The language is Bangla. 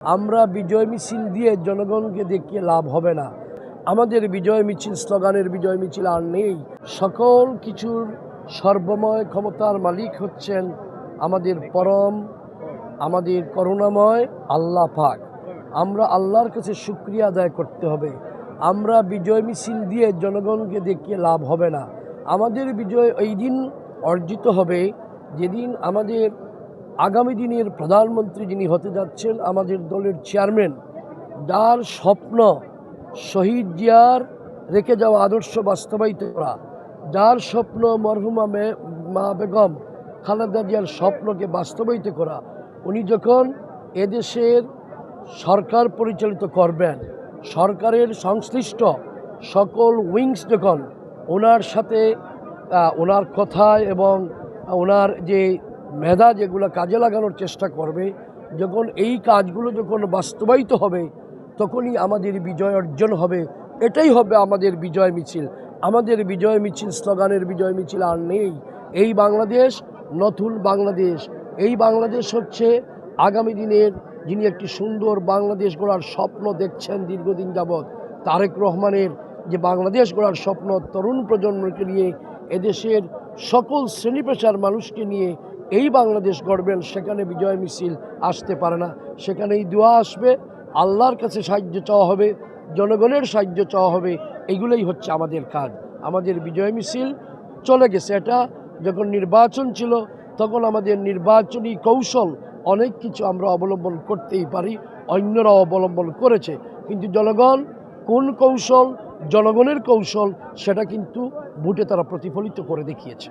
আমরা বিজয় মিছিল দিয়ে জনগণকে দেখিয়ে লাভ হবে না। আমাদের বিজয় মিছিল, স্লোগানের বিজয় মিছিল আর নেই। সকল কিছুর সর্বময় ক্ষমতার মালিক হচ্ছেন আমাদের পরম, আমাদের করুণাময় আল্লাহ পাক। আমরা আল্লাহর কাছে শুকরিয়া আদায় করতে হবে। আমরা বিজয় মিছিল দিয়ে জনগণকে দেখিয়ে লাভ হবে না। আমাদের বিজয় ওই দিন অর্জিত হবে যেদিন আমাদের আগামী দিনের প্রধানমন্ত্রী যিনি হতে যাচ্ছেন, আমাদের দলের চেয়ারম্যান, যার স্বপ্ন শহীদ জিয়ার রেখে যাওয়া আদর্শ বাস্তবায়িত করা, যার স্বপ্ন মরহুমা মা বেগম খালেদা জিয়ার স্বপ্নকে বাস্তবায়িত করা, উনি যখন এদেশের সরকার পরিচালিত করবেন, সরকারের সংশ্লিষ্ট সকল উইংস যখন ওনার সাথে ওনার কথায় এবং ওনার যে মেধা যেগুলো কাজে লাগানোর চেষ্টা করবে, যখন এই কাজগুলো যখন বাস্তবায়িত হবে, তখনই আমাদের বিজয় অর্জন হবে। এটাই হবে আমাদের বিজয় মিছিল। আমাদের বিজয় মিছিল, স্লোগানের বিজয় মিছিল আর নেই। এই বাংলাদেশ নতুন বাংলাদেশ। এই বাংলাদেশ হচ্ছে আগামী দিনের যিনি একটি সুন্দর বাংলাদেশ গড়ার স্বপ্ন দেখছেন দীর্ঘদিন যাবৎ, তারেক রহমানের যে বাংলাদেশ গড়ার স্বপ্ন, তরুণ প্রজন্মকে নিয়ে, এদেশের সকল শ্রেণী পেশার মানুষকে নিয়ে এই বাংলাদেশ গড়বেন। সেখানে বিজয় মিছিল আসতে পারে না, সেখানেই দোয়া আসবে, আল্লাহর কাছে সাহায্য চাওয়া হবে, জনগণের সাহায্য চাওয়া হবে। এগুলোই হচ্ছে আমাদের কাজ। আমাদের বিজয় মিছিল চলে গেছে। এটা যখন নির্বাচন ছিল তখন আমাদের নির্বাচনী কৌশল অনেক কিছু আমরা অবলম্বন করতেই পারি, অন্যরাও অবলম্বন করেছে, কিন্তু জনগণ কোন কৌশল, জনগণের কৌশল, সেটা কিন্তু ভোটে তারা প্রতিফলিত করে দেখিয়েছে।